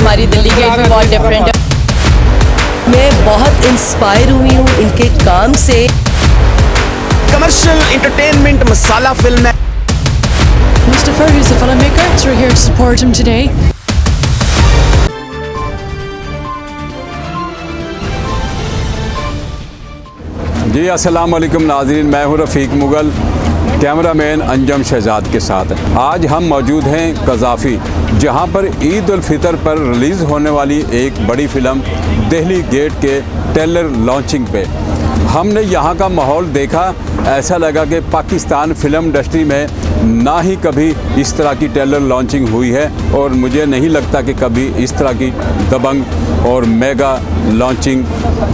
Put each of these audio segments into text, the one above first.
हमारी दिल्ली गेट भी बहुत डिफरेंट है। मैं बहुत इंस्पायर हुई हूँ इनके काम से। कमर्शियल एंटरटेनमेंट मसाला फिल्म है। Mustafa is a filmmaker, so we're here to support him today. जी अस्सलाम वालेकुम नाज़रीन, मैं हूँ रफ़ीक मुग़ल, कैमरामैन अंजम शहजाद के साथ। आज हम मौजूद हैं कज़ाफ़ी, जहाँ पर ईद उल फ़ितर पर रिलीज़ होने वाली एक बड़ी फ़िल्म दिल्ली गेट के ट्रेलर लॉन्चिंग पे हमने यहाँ का माहौल देखा। ऐसा लगा कि पाकिस्तान फ़िल्म इंडस्ट्री में ना ही कभी इस तरह की ट्रेलर लॉन्चिंग हुई है और मुझे नहीं लगता कि कभी इस तरह की दबंग और मेगा लॉन्चिंग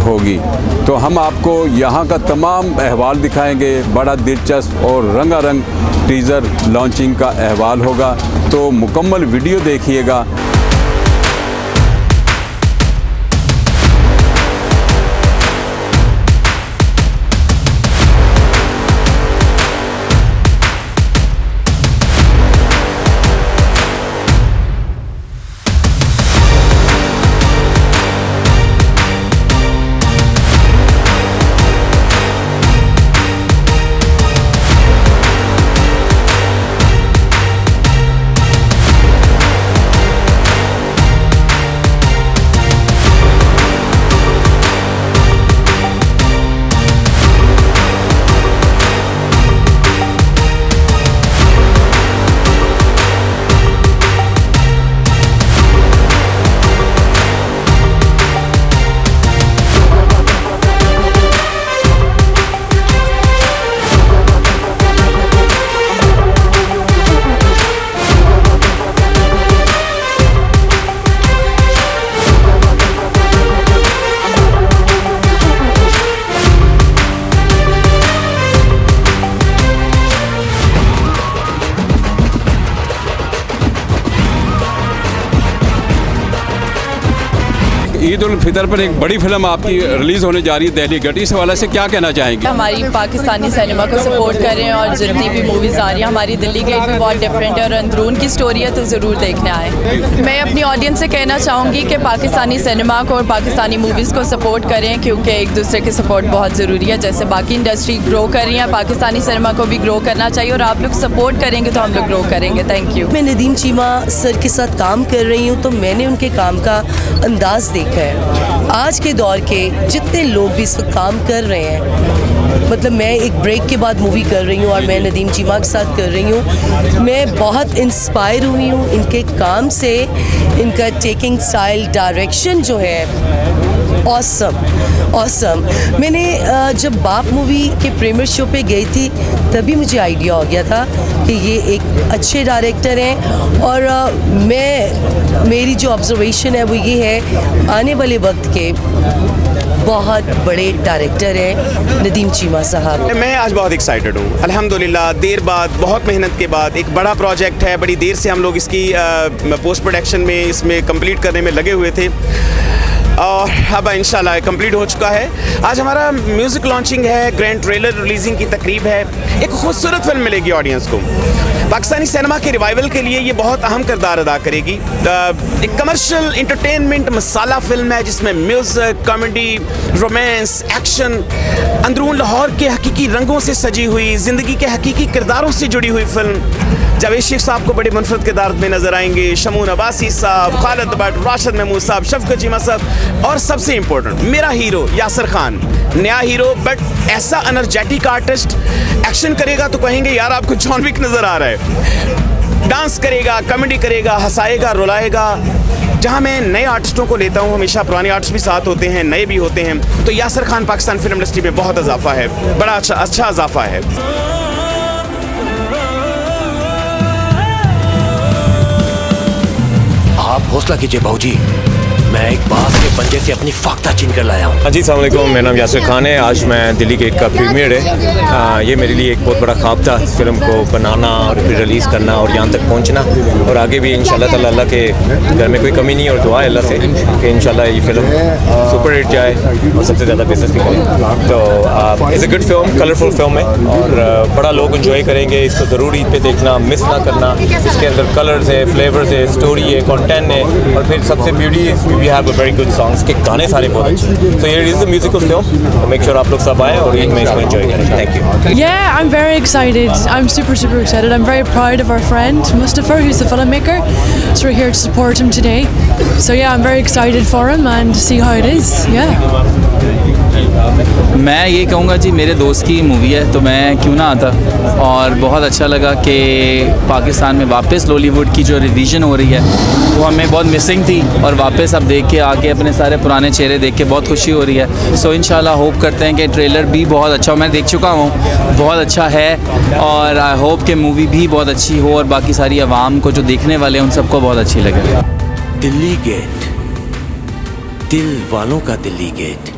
होगी। तो हम आपको यहाँ का तमाम अहवाल दिखाएंगे। बड़ा दिलचस्प और रंगारंग टीज़र लॉन्चिंग का अहवाल होगा, तो मुकम्मल वीडियो देखिएगा। ईद उल फितर पर एक बड़ी फिल्म आपकी रिलीज़ होने जा रही है दिल्ली गेट, इस हवाले से क्या कहना चाहेंगे? हमारी पाकिस्तानी सिनेमा को सपोर्ट करें और जितनी भी मूवीज़ आ रही हैं, हमारी दिल्ली गेट भी बहुत डिफरेंट है और अंदरून की स्टोरी है, तो ज़रूर देखने आए। मैं अपनी ऑडियंस से कहना चाहूँगी कि पाकिस्तानी सिनेमा को और पाकिस्तानी मूवीज़ को सपोर्ट करें, क्योंकि एक दूसरे की सपोर्ट बहुत ज़रूरी है। जैसे बाकी इंडस्ट्री ग्रो कर रही है, पाकिस्तानी सिनेमा को भी ग्रो करना चाहिए और आप लोग सपोर्ट करेंगे तो हम लोग ग्रो करेंगे। Thank you. मैं नदीम चीमा सर के साथ काम कर रही हूँ, तो मैंने उनके काम का अंदाज़ देखा है। आज के दौर के जितने लोग भी इस वक्त काम कर रहे हैं, मतलब मैं एक ब्रेक के बाद मूवी कर रही हूँ और मैं नदीम चीमा के साथ कर रही हूँ, मैं बहुत इंस्पायर हुई हूँ इनके काम से। इनका टेकिंग स्टाइल, डायरेक्शन जो है ऑसम। मैंने जब बाप मूवी के प्रीमियर शो पे गई थी, तभी मुझे आइडिया हो गया था कि ये एक अच्छे डायरेक्टर हैं और मेरी जो ऑब्जर्वेशन है वो ये है, आने वाले वक्त के बहुत बड़े डायरेक्टर हैं नदीम चीमा साहब। मैं आज बहुत एक्साइटेड हूँ अल्हम्दुलिल्लाह। देर बाद, बहुत मेहनत के बाद एक बड़ा प्रोजेक्ट है। बड़ी देर से हम लोग इसकी पोस्ट प्रोडक्शन में इसमें कंप्लीट करने में लगे हुए थे और अब इंशाल्लाह कंप्लीट हो चुका है। आज हमारा म्यूज़िक लॉन्चिंग है, ग्रैंड ट्रेलर रिलीजिंग की तकरीब है। एक खूबसूरत फिल्म मिलेगी ऑडियंस को। पाकिस्तानी सिनेमा के रिवाइवल के लिए ये बहुत अहम किरदार अदा करेगी। एक कमर्शियल एंटरटेनमेंट मसाला फिल्म है, जिसमें म्यूज़िक, कॉमेडी, रोमांस, एक्शन, अंदरून लाहौर के हकीकी रंगों से सजी हुई, ज़िंदगी के हकीकी किरदारों से जुड़ी हुई फिल्म। जावेद शेख साहब को बड़े मुनफरद किरदार में नजर आएंगे, शमून अब्बासी साहब, खालिद भट्ट, राशिद महमूद साहब, शफकत चीमा साहब और सबसे इम्पोर्टेंट मेरा हीरो यासिर खान, नया हीरो बट ऐसा एनर्जेटिक आर्टिस्ट। एक्शन करेगा तो कहेंगे यार आपको जॉन विक नजर आ रहा है। डांस करेगा, कॉमेडी करेगा, हंसाएगा, रुलाएगा। जहां मैं नए आर्टिस्टों को लेता हूं, हमेशा पुराने आर्टिस्ट भी साथ होते हैं, नए भी होते हैं, तो यासिर खान पाकिस्तान फिल्म इंडस्ट्री में बहुत इजाफा है, बड़ा अच्छा इजाफा है। आप हौसला कीजिए बाबूजी, मैं एक बास के पंजे से अपनी फाख्ता छीन कर लाया हूँ। हाँ जी, अस्सलाम वालेकुम। मेरा नाम यासिर खान है। आज मैं दिल्ली गेट का प्रीमियर है। ये मेरे लिए एक बहुत बड़ा ख्वाब था, इस फिल्म को बनाना और फिर रिलीज़ करना और यहाँ तक पहुँचना, और आगे भी इंशाल्लाह ताला अल्लाह के घर में कोई कमी नहीं, और दुआ है अल्लाह से कि इंशाल्लाह ये फिल्म सुपर हिट जाए और सबसे ज़्यादा बिजनेस भी करे। तो it's a good film, colourful film है और बड़ा लोग इन्जॉय करेंगे। इसको ज़रूर ईद पे देखना, मिस ना करना। इसके अंदर कलर्स है, फ्लेवर्स है, स्टोरी है, कंटेंट है, और फिर सबसे beauty we have a very good songs के गाने सारे बहुत अच्छे हैं। So here is the musical film, तो मेक श्योर आप लोग सब आए और ईद में इसको एंजॉय करें। Thank you. Yeah, I'm very excited. I'm super excited. I'm very proud of our friend Mustafa, who's the filmmaker. So we're here to support him today. So yeah, I'm very excited for him and to see how it is. Yeah. मैं ये कहूँगा जी, मेरे दोस्त की movie है तो मैं क्यों ना आता, और बहुत अच्छा लगा कि पाकिस्तान में वापस लॉलीवुड की जो रिवीजन हो रही है वो हमें बहुत मिसिंग थी, और वापस अब देख के आके अपने सारे पुराने चेहरे देख के बहुत खुशी हो रही है। सो इंशाल्लाह होप करते हैं कि ट्रेलर भी बहुत अच्छा हो, मैं देख चुका हूँ, बहुत अच्छा है, और आई होप कि मूवी भी बहुत अच्छी हो और बाकी सारी आवाम को जो देखने वाले हैं उन सबको बहुत अच्छी लगे। दिल्ली गेट, दिल वालों का दिल्ली गेट।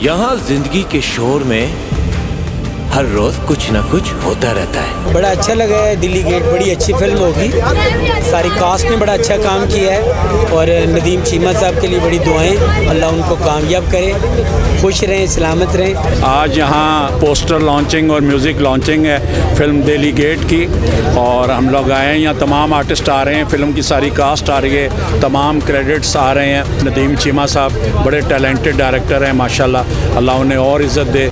यहाँ जिंदगी के शोर में हर रोज कुछ ना कुछ होता रहता है। बड़ा अच्छा लगा है। दिल्ली गेट बड़ी अच्छी फिल्म होगी, सारी कास्ट ने बड़ा अच्छा काम किया है, और नदीम चीमा साहब के लिए बड़ी दुआएं, अल्लाह उनको कामयाब करे, खुश रहें, सलामत रहें। आज यहाँ पोस्टर लॉन्चिंग और म्यूज़िक लॉन्चिंग है फिल्म दिल्ली गेट की, और हम लोग आए हैं, यहाँ तमाम आर्टिस्ट आ रहे हैं, फिल्म की सारी कास्ट आ रही है, तमाम क्रेडिट्स आ रहे हैं। नदीम चीमा साहब बड़े टैलेंटेड डायरेक्टर हैं माशाल्लाह, अल्लाह उन्हें और इज़्ज़त दे।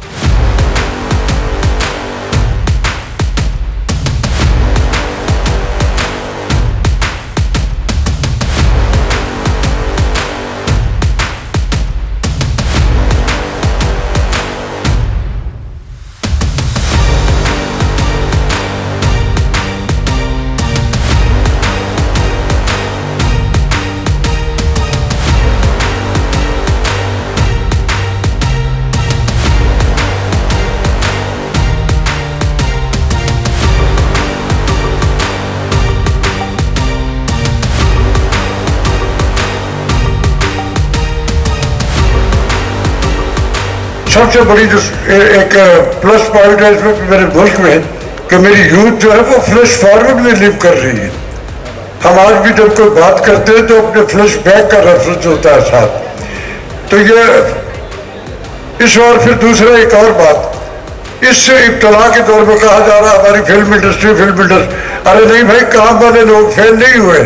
सबसे बड़ी जो एक प्लस पॉइंट है इसमें मेरे मुल्क में कि मेरी यूथ जो है वो फ्लैश फॉरवर्ड में लिव कर रही है। हम आज भी जब कोई बात करते हैं तो अपने फ्लैश बैक का रेफरेंस होता है साथ। तो ये इस बार फिर दूसरा एक और बात, इससे इब्तला के दौर में कहा जा रहा है हमारी फिल्म इंडस्ट्री, अरे नहीं भाई, काम वाले लोग फेल नहीं हुए,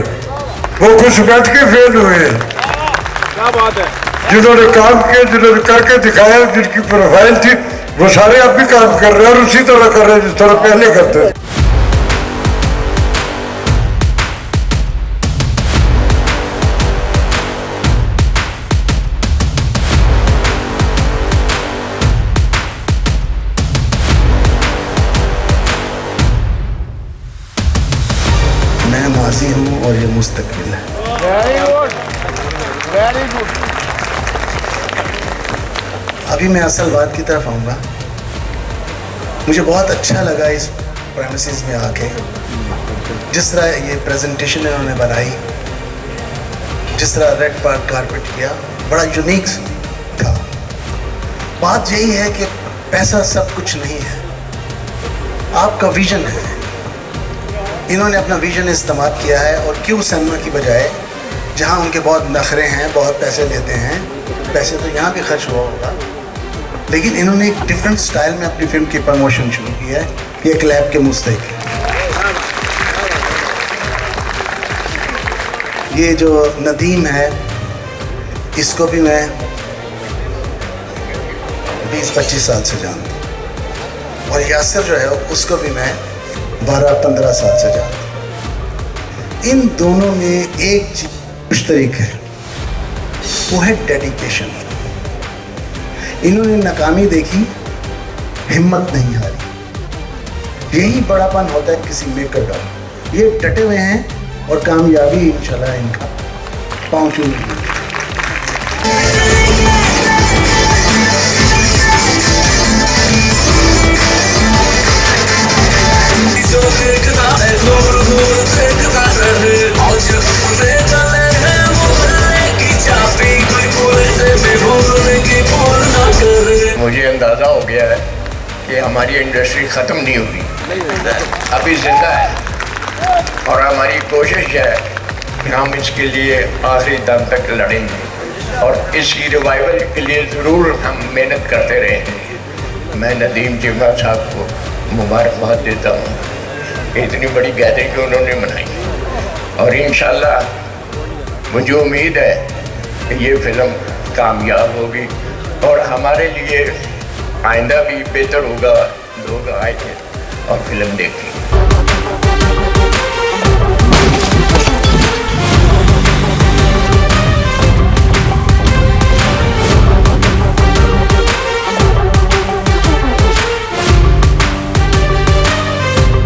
वो कुछ बैठ के फेल हुए हैं। क्या बात है। जिन्होंने काम किया, जिन्होंने करके दिखाया, जिनकी प्रोफाइल थी, वो सारे अब भी काम कर रहे हैं और उसी तरह कर रहे हैं जिस तरह पहले करते हैं। मैं माजी हूँ और ये मुस्तकबिल है। Very good. अभी मैं असल बात की तरफ आऊँगा। मुझे बहुत अच्छा लगा इस प्रेमिसेस में आके, जिस तरह ये प्रेजेंटेशन इन्होंने बनाई, जिस तरह रेड कारपेट किया, बड़ा यूनिक था। बात यही है कि पैसा सब कुछ नहीं है, आपका विजन है। इन्होंने अपना विजन इस्तेमाल किया है, और क्यों सिनेमा की बजाय, जहाँ उनके बहुत नखरे हैं, बहुत पैसे लेते हैं, पैसे तो यहाँ भी खर्च हुआ होगा, लेकिन इन्होंने एक डिफरेंट स्टाइल में अपनी फिल्म की प्रमोशन शुरू की है। ये क्लैप के मुस्तहिक है। ये जो नदीम है, इसको भी मैं 20-25 साल से जानता हूँ, और यासिर जो है उसको भी मैं 12-15 साल से जानता हूँ। इन दोनों में एक चीज मुश्तरक है, वो है डेडिकेशन। इन्होंने नाकामी देखी, हिम्मत नहीं हारी। यही बड़ापन होता है किसी मेकर का। ये डटे हुए हैं और कामयाबी इंशाल्लाह इनका पहुंचेगी। देखता है कि हमारी इंडस्ट्री ख़त्म नहीं हुई, अभी ज़िंदा है और हमारी कोशिश है कि हम इसके लिए आखिरी दम तक लड़ेंगे और इसकी रिवाइवल के लिए ज़रूर हम मेहनत करते रहेंगे। मैं नदीम चीमा साहब को मुबारकबाद देता हूँ कि इतनी बड़ी गैदरिंग उन्होंने बनाई और इंशाल्लाह मुझे उम्मीद है कि ये फिल्म कामयाब होगी और हमारे लिए आइंदा भी बेहतर होगा, लोग आएंगे और फिल्म देखेंगे।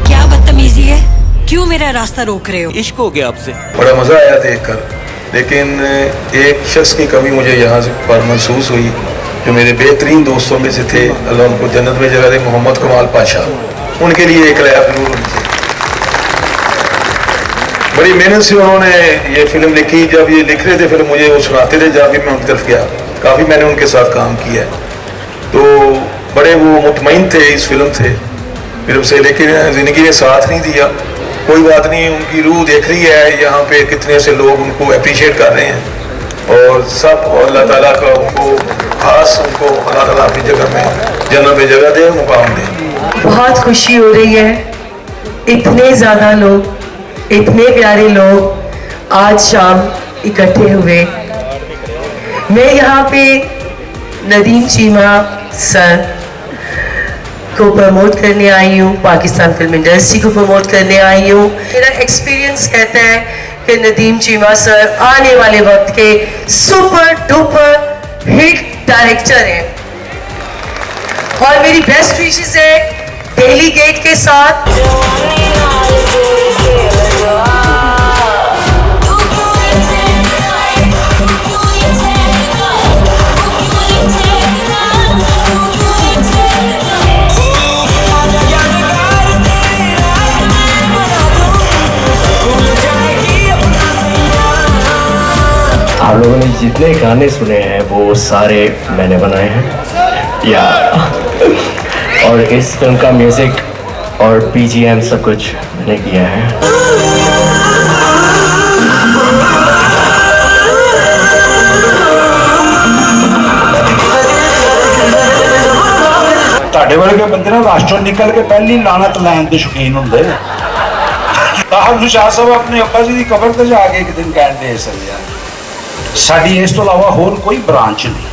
क्या बदतमीजी है, क्यों मेरा रास्ता रोक रहे हो? इश्क हो गया आपसे। बड़ा मज़ा आया देखकर, लेकिन एक शख्स की कमी मुझे यहाँ पर महसूस हुई जो मेरे बेहतरीन दोस्तों में से थे, अल्लाह उनको जन्नत में जगह दे, मोहम्मद कमाल पाशा। उनके लिए एक लैब जरूर होनी चाहिए। बड़ी मेहनत से उन्होंने ये फिल्म लिखी। जब ये लिख रहे थे फिर मुझे वो सुनाते थे, जब भी मैं उनकी तरफ गया काफ़ी मैंने उनके साथ काम किया है, तो बड़े वो मुतमईन थे इस फिल्म से, लेकिन ज़िंदगी ने साथ नहीं दिया। कोई बात नहीं, उनकी रूह देख रही है यहाँ पे कितने से लोग उनको अप्रिशिएट कर रहे हैं और सब अल्लाह ताला का उनको खास उनको अल्लाह ताला अपनी जगह में जन्नत में जगह दे, मुकाम दे। बहुत खुशी हो रही है, इतने ज़्यादा लोग, इतने प्यारे लोग आज शाम इकट्ठे हुए। मैं यहाँ पे नदीम चीमा सर को प्रमोट करने आई हूँ, पाकिस्तान फिल्म इंडस्ट्री को प्रमोट करने आई हूँ। मेरा एक्सपीरियंस कहता है कि नदीम चीमा सर आने वाले वक्त के सुपर डुपर हिट डायरेक्टर हैं और मेरी बेस्ट विशेस है दिल्ली गेट के साथ। आप लोगों ने जितने गाने सुने हैं वो सारे मैंने बनाए हैं या और इस फिल्म का म्यूज़िक और बीजीएम सब कुछ मैंने किया है। ਤੁਹਾਡੇ ਵਰਗੇ ਬੰਦੇ ਨਾ ਰਾਸ਼ਟਰ ਨਿਕਲ ਕੇ ਪਹਿਲੀ ਲਾਨਤ ਲੈਣ ਦੇ ਸ਼ੌਕੀਨ ਹੁੰਦੇ ਨੇ। ਤਾਹਰ ਸ਼ਾਹ ਸਾਹਿਬ ਆਪਣੇ ਅੱਬਾ ਜੀ ਦੀ ਕਬਰ ਤੇ ਜਾ ਕੇ ਇੱਕ ਦਿਨ ਕਹਿਣ ਦੇ ਸਕਿਆ ਸਾਡੀ ਇਸ ਤੋਂ ਇਲਾਵਾ ਹੋਰ ਕੋਈ ਬ੍ਰਾਂਚ ਨਹੀਂ।